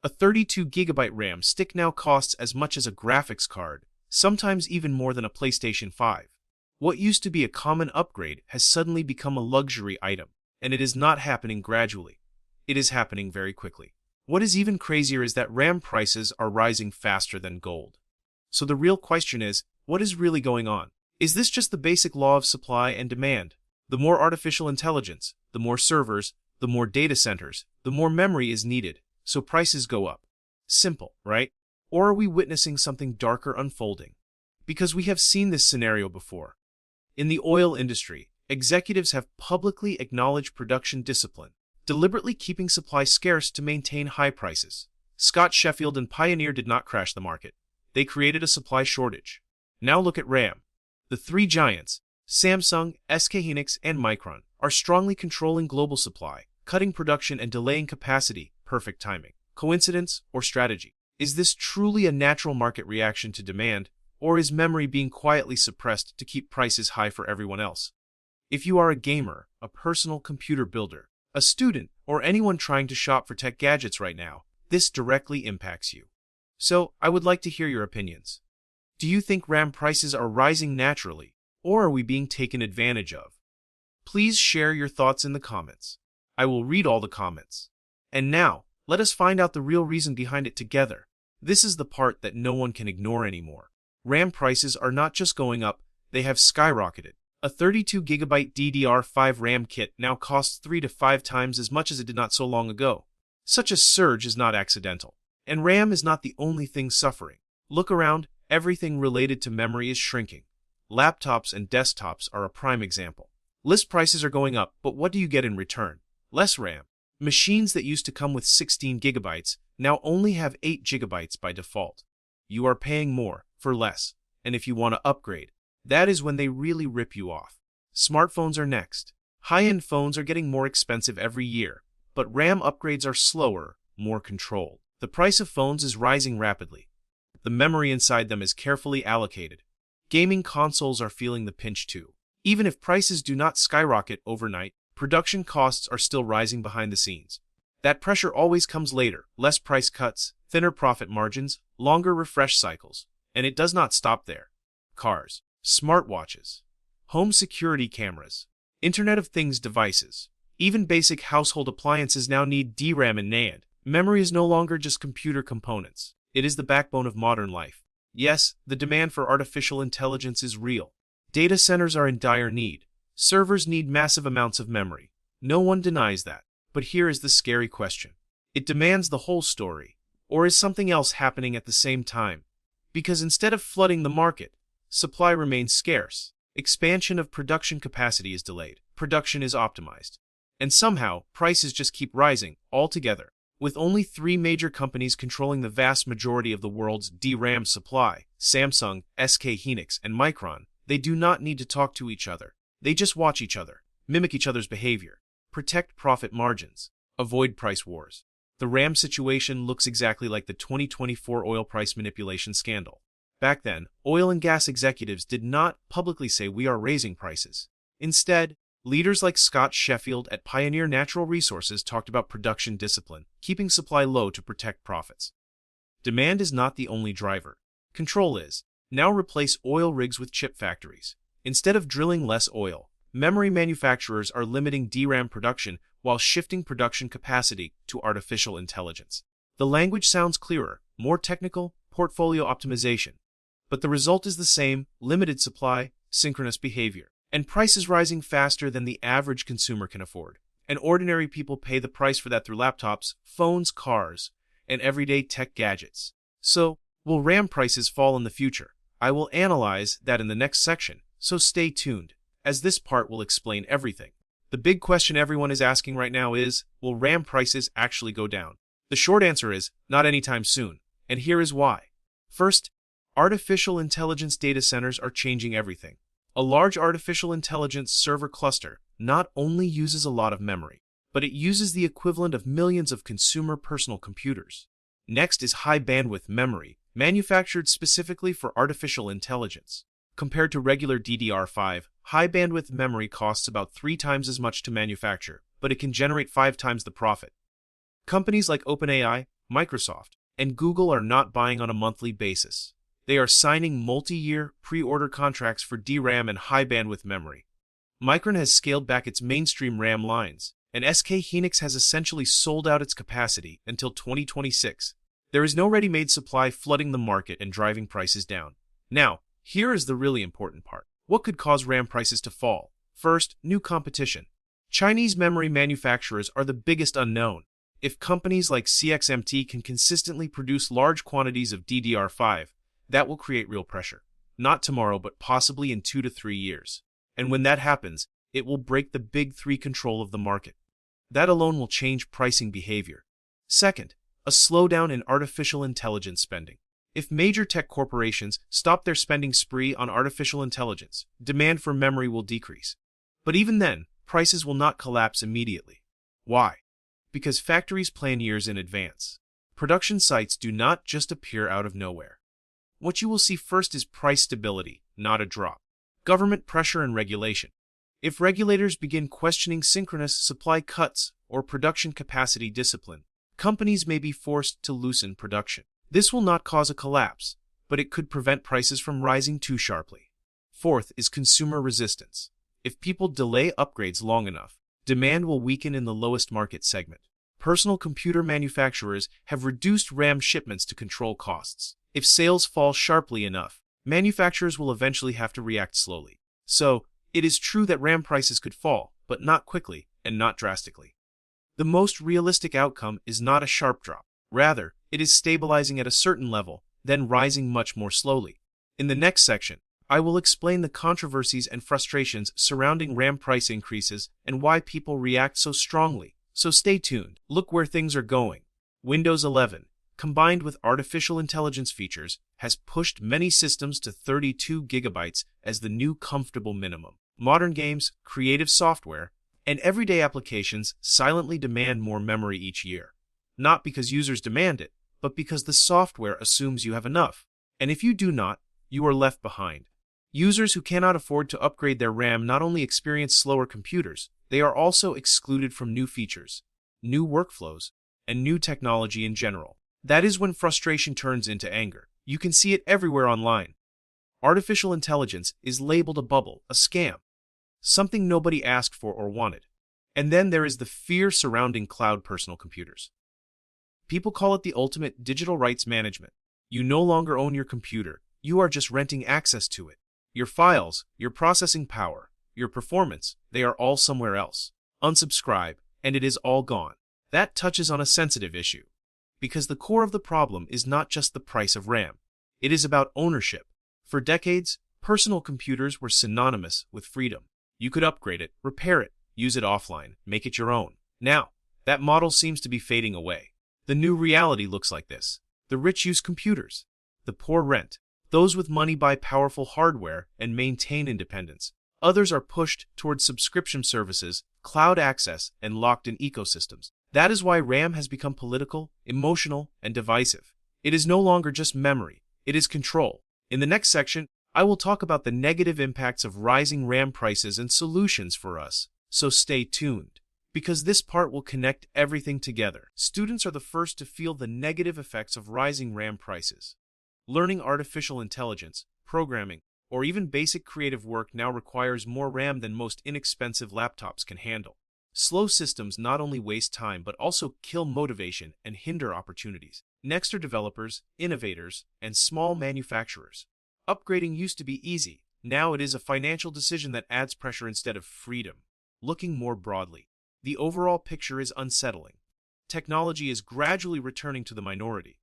A 32GB RAM stick now costs as much as a graphics card, sometimes even more than a PlayStation 5. What used to be a common upgrade has suddenly become a luxury item, and it is not happening gradually. It is happening very quickly. What is even crazier is that RAM prices are rising faster than gold. So the real question is, what is really going on? Is this just the basic law of supply and demand? The more artificial intelligence, the more servers, the more data centers, the more memory is needed, so prices go up. Simple, right? Or are we witnessing something darker unfolding? Because we have seen this scenario before. In the oil industry, executives have publicly acknowledged production discipline, deliberately keeping supply scarce to maintain high prices. Scott Sheffield and Pioneer did not crash the market. They created a supply shortage. Now look at RAM. The three giants, Samsung, SK Hynix, and Micron, are strongly controlling global supply, cutting production and delaying capacity. Perfect timing. Coincidence or strategy? Is this truly a natural market reaction to demand, or is memory being quietly suppressed to keep prices high for everyone else? If you are a gamer, a personal computer builder, a student, or anyone trying to shop for tech gadgets right now, this directly impacts you. So, I would like to hear your opinions. Do you think RAM prices are rising naturally, or are we being taken advantage of? Please share your thoughts in the comments. I will read all the comments. And now, let us find out the real reason behind it together. This is the part that no one can ignore anymore. RAM prices are not just going up, they have skyrocketed. A 32GB DDR5 RAM kit now costs 3 to 5 times as much as it did not so long ago. Such a surge is not accidental. And RAM is not the only thing suffering. Look around, everything related to memory is shrinking. Laptops and desktops are a prime example. List prices are going up, but what do you get in return? Less RAM. Machines that used to come with 16 gigabytes now only have 8 gigabytes by default. You are paying more for less, and if you want to upgrade, that is when they really rip you off. Smartphones are next. High-end phones are getting more expensive every year, but RAM upgrades are slower, more controlled. The price of phones is rising rapidly. The memory inside them is carefully allocated. Gaming consoles are feeling the pinch too. Even if prices do not skyrocket overnight, production costs are still rising behind the scenes. That pressure always comes later, less price cuts, thinner profit margins, longer refresh cycles. And it does not stop there. Cars, smartwatches, home security cameras, Internet of Things devices, even basic household appliances now need DRAM and NAND. Memory is no longer just computer components. It is the backbone of modern life. Yes, the demand for artificial intelligence is real. Data centers are in dire need. Servers need massive amounts of memory. No one denies that. But here is the scary question. It demands the whole story. Or is something else happening at the same time? Because instead of flooding the market, supply remains scarce. Expansion of production capacity is delayed. Production is optimized. And somehow, prices just keep rising altogether. With only 3 major companies controlling the vast majority of the world's DRAM supply, Samsung, SK Hynix, and Micron, they do not need to talk to each other. They just watch each other, mimic each other's behavior, protect profit margins, avoid price wars. The RAM situation looks exactly like the 2024 oil price manipulation scandal. Back then, oil and gas executives did not publicly say we are raising prices. Instead, leaders like Scott Sheffield at Pioneer Natural Resources talked about production discipline, keeping supply low to protect profits. Demand is not the only driver. Control is. Now replace oil rigs with chip factories. Instead of drilling less oil, memory manufacturers are limiting DRAM production while shifting production capacity to artificial intelligence. The language sounds clearer, more technical, portfolio optimization. But the result is the same: limited supply, synchronous behavior, and prices rising faster than the average consumer can afford. And ordinary people pay the price for that through laptops, phones, cars, and everyday tech gadgets. So, will RAM prices fall in the future? I will analyze that in the next section, so stay tuned, as this part will explain everything. The big question everyone is asking right now is, will RAM prices actually go down? The short answer is, not anytime soon, and here is why. First, artificial intelligence data centers are changing everything. A large artificial intelligence server cluster not only uses a lot of memory, but it uses the equivalent of millions of consumer personal computers. Next is high bandwidth memory, manufactured specifically for artificial intelligence. Compared to regular DDR5, high bandwidth memory costs about 3 times as much to manufacture, but it can generate 5 times the profit. Companies like OpenAI, Microsoft, and Google are not buying on a monthly basis. They are signing multi-year pre-order contracts for DRAM and high-bandwidth memory. Micron has scaled back its mainstream RAM lines, and SK Hynix has essentially sold out its capacity until 2026. There is no ready-made supply flooding the market and driving prices down. Now, here is the really important part. What could cause RAM prices to fall? First, new competition. Chinese memory manufacturers are the biggest unknown. If companies like CXMT can consistently produce large quantities of DDR5, that will create real pressure. Not tomorrow, but possibly in 2 to 3 years. And when that happens, it will break the big three control of the market. That alone will change pricing behavior. Second, a slowdown in artificial intelligence spending. If major tech corporations stop their spending spree on artificial intelligence, demand for memory will decrease. But even then, prices will not collapse immediately. Why? Because factories plan years in advance. Production sites do not just appear out of nowhere. What you will see first is price stability, not a drop. Government pressure and regulation. If regulators begin questioning synchronous supply cuts or production capacity discipline, companies may be forced to loosen production. This will not cause a collapse, but it could prevent prices from rising too sharply. Fourth is consumer resistance. If people delay upgrades long enough, demand will weaken in the lowest market segment. Personal computer manufacturers have reduced RAM shipments to control costs. If sales fall sharply enough, manufacturers will eventually have to react slowly. So, it is true that RAM prices could fall, but not quickly and not drastically. The most realistic outcome is not a sharp drop. Rather, it is stabilizing at a certain level, then rising much more slowly. In the next section, I will explain the controversies and frustrations surrounding RAM price increases and why people react so strongly. So stay tuned. Look where things are going. Windows 11, combined with artificial intelligence features, has pushed many systems to 32 gigabytes as the new comfortable minimum. Modern games, creative software, and everyday applications silently demand more memory each year. Not because users demand it, but because the software assumes you have enough. And if you do not, you are left behind. Users who cannot afford to upgrade their RAM not only experience slower computers, they are also excluded from new features, new workflows, and new technology in general. That is when frustration turns into anger. You can see it everywhere online. Artificial intelligence is labeled a bubble, a scam, something nobody asked for or wanted. And then there is the fear surrounding cloud personal computers. People call it the ultimate digital rights management. You no longer own your computer, you are just renting access to it. Your files, your processing power, your performance, they are all somewhere else. Unsubscribe, and it is all gone. That touches on a sensitive issue. Because the core of the problem is not just the price of RAM. It is about ownership. For decades, personal computers were synonymous with freedom. You could upgrade it, repair it, use it offline, make it your own. Now, that model seems to be fading away. The new reality looks like this. The rich use computers. The poor rent. Those with money buy powerful hardware and maintain independence. Others are pushed towards subscription services, cloud access, and locked-in ecosystems. That is why RAM has become political, emotional, and divisive. It is no longer just memory. It is control. In the next section, I will talk about the negative impacts of rising RAM prices and solutions for us. So stay tuned, because this part will connect everything together. Students are the first to feel the negative effects of rising RAM prices. Learning artificial intelligence, programming, or even basic creative work now requires more RAM than most inexpensive laptops can handle. Slow systems not only waste time but also kill motivation and hinder opportunities. Next are developers, innovators, and small manufacturers. Upgrading used to be easy. Now it is a financial decision that adds pressure instead of freedom. Looking more broadly, the overall picture is unsettling. Technology is gradually returning to the minority.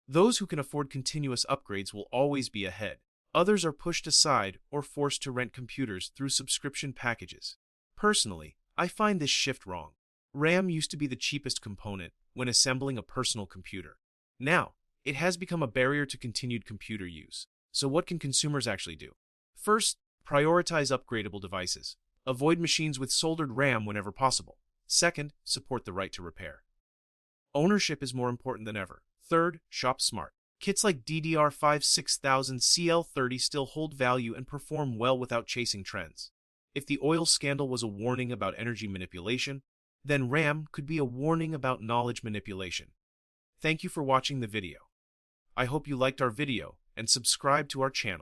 Those who can afford continuous upgrades will always be ahead. Others are pushed aside or forced to rent computers through subscription packages. Personally, I find this shift wrong. RAM used to be the cheapest component when assembling a personal computer. Now, it has become a barrier to continued computer use. So what can consumers actually do? First, prioritize upgradable devices. Avoid machines with soldered RAM whenever possible. Second, support the right to repair. Ownership is more important than ever. Third, shop smart. Kits like DDR5 6000 CL30 still hold value and perform well without chasing trends. If the oil scandal was a warning about energy manipulation, then RAM could be a warning about knowledge manipulation. Thank you for watching the video. I hope you liked our video and subscribe to our channel.